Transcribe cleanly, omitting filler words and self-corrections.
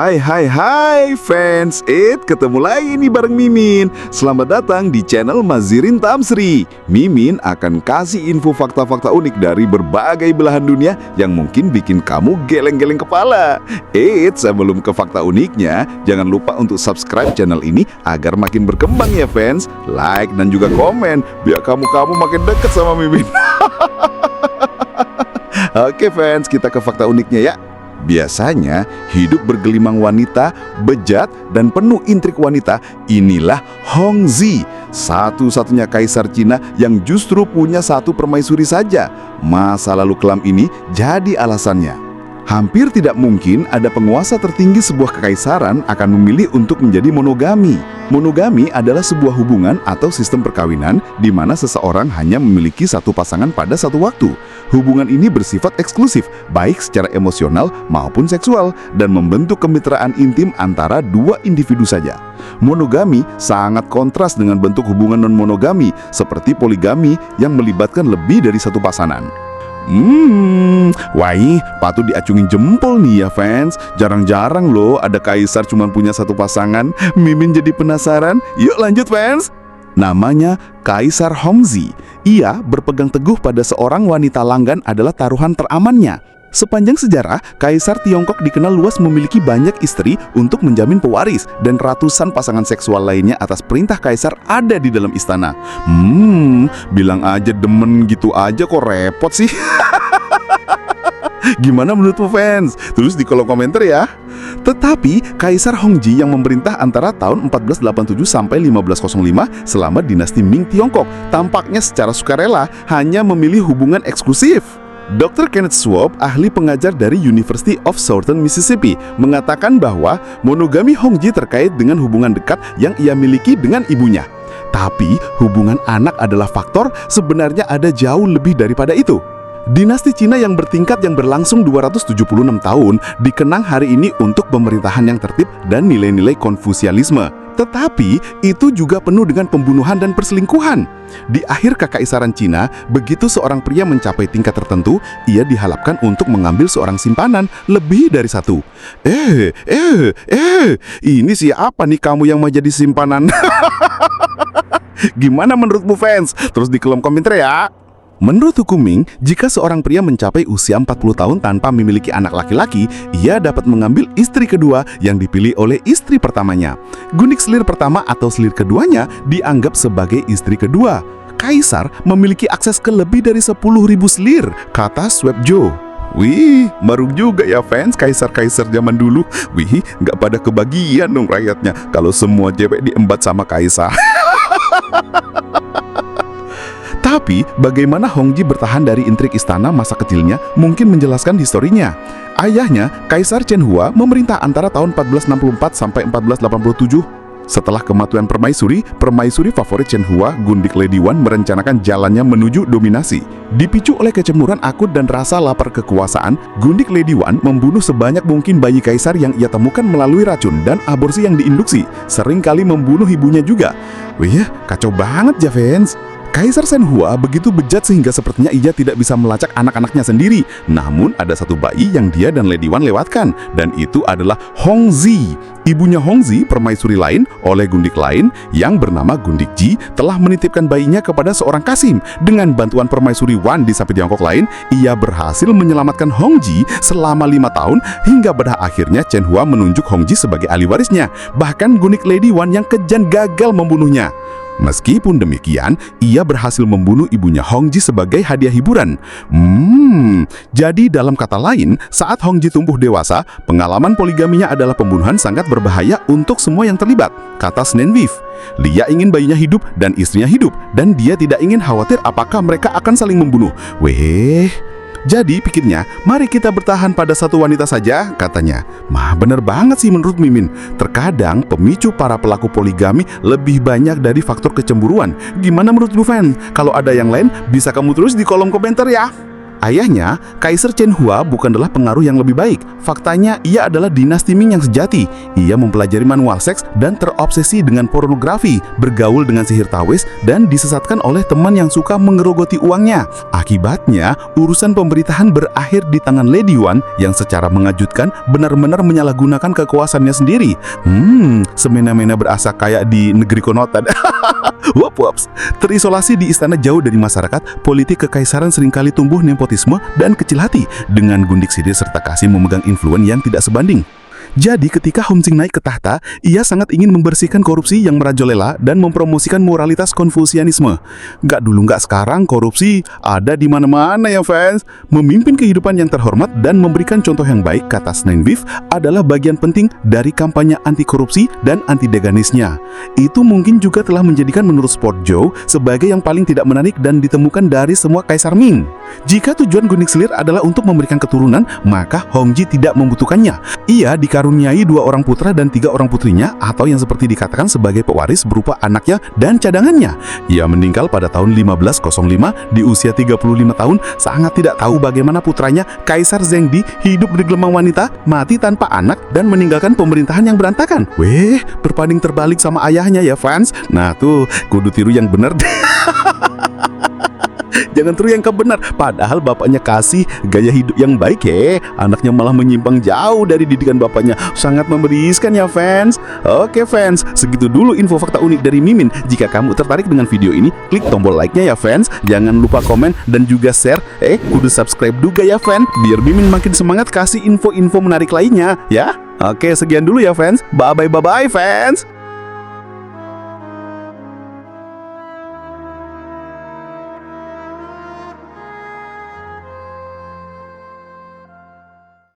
Hai fans, ketemu lagi nih bareng Mimin. Selamat datang di channel Mazirin Tamsri. Mimin akan kasih info fakta-fakta unik dari berbagai belahan dunia yang mungkin bikin kamu geleng-geleng kepala. Sebelum ke fakta uniknya, jangan lupa untuk subscribe channel ini agar makin berkembang ya fans. Like dan juga komen, biar kamu makin deket sama Mimin. Oke fans, kita ke fakta uniknya ya. Biasanya hidup bergelimang wanita, bejat, dan penuh intrik wanita. Inilah Hongzhi, satu-satunya kaisar Cina yang justru punya satu permaisuri saja. Masa lalu kelam ini jadi alasannya. Hampir tidak mungkin ada penguasa tertinggi sebuah kekaisaran akan memilih untuk menjadi monogami. Monogami adalah sebuah hubungan atau sistem perkawinan di mana seseorang hanya memiliki satu pasangan pada satu waktu. Hubungan ini bersifat eksklusif, baik secara emosional maupun seksual, dan membentuk kemitraan intim antara dua individu saja. Monogami sangat kontras dengan bentuk hubungan non-monogami, seperti poligami yang melibatkan lebih dari satu pasangan. Patut diacungin jempol nih ya fans. Jarang-jarang loh ada kaisar cuma punya satu pasangan. Mimin jadi penasaran. Yuk lanjut fans. Namanya Kaisar Hongzhi. Ia berpegang teguh pada seorang wanita langgan adalah taruhan teramannya. Sepanjang sejarah, Kaisar Tiongkok dikenal luas memiliki banyak istri untuk menjamin pewaris, dan ratusan pasangan seksual lainnya atas perintah Kaisar ada di dalam istana. Bilang aja demen gitu aja kok repot sih. Gimana menurutmu fans? Tulis di kolom komentar ya. Tetapi Kaisar Hongzhi yang memerintah antara tahun 1487 sampai 1505 selama dinasti Ming Tiongkok tampaknya secara sukarela hanya memilih hubungan eksklusif. Dr. Kenneth Swab, ahli pengajar dari University of Southern Mississippi, mengatakan bahwa monogami Hongzhi terkait dengan hubungan dekat yang ia miliki dengan ibunya. Tapi hubungan anak adalah faktor, sebenarnya ada jauh lebih daripada itu. Dinasti Cina yang bertingkat yang berlangsung 276 tahun dikenang hari ini untuk pemerintahan yang tertib dan nilai-nilai Konfusianisme. Tetapi itu juga penuh dengan pembunuhan dan perselingkuhan. Di akhir kekaisaran Cina, begitu seorang pria mencapai tingkat tertentu, ia diharapkan untuk mengambil seorang simpanan lebih dari satu. Ini siapa nih kamu yang mau jadi simpanan? Gimana menurutmu fans? Terus di kolom komentar ya. Menurut hukum Ming, jika seorang pria mencapai usia 40 tahun tanpa memiliki anak laki-laki, ia dapat mengambil istri kedua yang dipilih oleh istri pertamanya. Gundik selir pertama atau selir keduanya dianggap sebagai istri kedua. Kaisar memiliki akses ke lebih dari 10.000 selir, kata Swab Joe. Wih, baru juga ya fans kaisar-kaisar zaman dulu. Wih, nggak pada kebagian dong rakyatnya kalau semua cewek diembat sama kaisar. Tapi, bagaimana Hongzhi bertahan dari intrik istana masa kecilnya mungkin menjelaskan historinya. Ayahnya, Kaisar Chen Hua, memerintah antara tahun 1464 sampai 1487. Setelah kematian permaisuri favorit Chen Hua, Gundik Lady Wan, merencanakan jalannya menuju dominasi. Dipicu oleh kecemburuan akut dan rasa lapar kekuasaan, Gundik Lady Wan membunuh sebanyak mungkin bayi kaisar yang ia temukan melalui racun dan aborsi yang diinduksi, seringkali membunuh ibunya juga. Wih, kacau banget ya fans. Kaisar Shen Hua begitu bejat sehingga sepertinya ia tidak bisa melacak anak-anaknya sendiri. Namun ada satu bayi yang dia dan Lady Wan lewatkan, dan itu adalah Hongzhi. Ibunya Hongzhi, permaisuri lain oleh gundik lain yang bernama Gundik Ji, telah menitipkan bayinya kepada seorang kasim. Dengan bantuan permaisuri Wan di samping Tiongkok lain, ia berhasil menyelamatkan Hongzhi selama 5 tahun hingga pada akhirnya Chen Hua menunjuk Hongzhi sebagai ahli warisnya. Bahkan Gundik Lady Wan yang kejam gagal membunuhnya. Meskipun demikian, ia berhasil membunuh ibunya Hongzhi sebagai hadiah hiburan. Jadi dalam kata lain, saat Hongzhi tumbuh dewasa, pengalaman poligaminya adalah pembunuhan sangat berbahaya untuk semua yang terlibat, kata Snenwif. Dia ingin bayinya hidup dan istrinya hidup, dan dia tidak ingin khawatir apakah mereka akan saling membunuh. Jadi pikirnya, mari kita bertahan pada satu wanita saja, katanya. Bener banget sih menurut Mimin. Terkadang pemicu para pelaku poligami lebih banyak dari faktor kecemburuan. Gimana menurut Bu Fan? Kalau ada yang lain, bisa kamu tulis di kolom komentar ya. Ayahnya, Kaisar Chen Hua, bukanlah pengaruh yang lebih baik. Faktanya, ia adalah dinasti Ming yang sejati. Ia mempelajari manual seks dan terobsesi dengan pornografi, bergaul dengan sihir tawis, dan disesatkan oleh teman yang suka mengerogoti uangnya. Akibatnya, urusan pemerintahan berakhir di tangan Lady Yuan yang secara mengejutkan benar-benar menyalahgunakan kekuasaannya sendiri. Semena-mena berasa kayak di negeri konotan. Waps. Terisolasi di istana jauh dari masyarakat, politik kekaisaran seringkali tumbuh nepotisme dan kecil hati dengan gundik sirih serta kasih memegang influen yang tidak sebanding. Jadi ketika Hongxing naik ke tahta, ia sangat ingin membersihkan korupsi yang merajalela dan mempromosikan moralitas Konfusianisme. Nggak dulu nggak sekarang, korupsi ada di mana-mana ya fans. Memimpin kehidupan yang terhormat dan memberikan contoh yang baik, kata Sneinbeef, adalah bagian penting dari kampanye anti korupsi dan anti deganisnya. Itu mungkin juga telah menjadikan menurut Sport Joe sebagai yang paling tidak menarik dan ditemukan dari semua kaisar Ming. Jika tujuan gundik selir adalah untuk memberikan keturunan, maka Hongji tidak membutuhkannya. Ia dikaruniai 2 orang putra dan 3 orang putrinya, atau yang seperti dikatakan sebagai pewaris berupa anaknya dan cadangannya. Ia meninggal pada tahun 1505 di usia 35 tahun, sangat tidak tahu bagaimana putranya Kaisar Zhengdi hidup di gelemang wanita, mati tanpa anak, dan meninggalkan pemerintahan yang berantakan. Berbanding terbalik sama ayahnya ya fans. Nah tuh, kudu tiru yang bener. Jangan tiru yang kebenar. Padahal bapaknya kasih gaya hidup yang baik ya, anaknya malah menyimpang jauh dari didikan bapaknya. Sangat memeriskan ya fans. Oke fans, segitu dulu info fakta unik dari Mimin. Jika kamu tertarik dengan video ini, klik tombol like-nya ya fans. Jangan lupa komen dan juga share. Kudu subscribe juga ya fans, biar Mimin makin semangat kasih info-info menarik lainnya ya. Oke, sekian dulu ya fans. Bye-bye fans.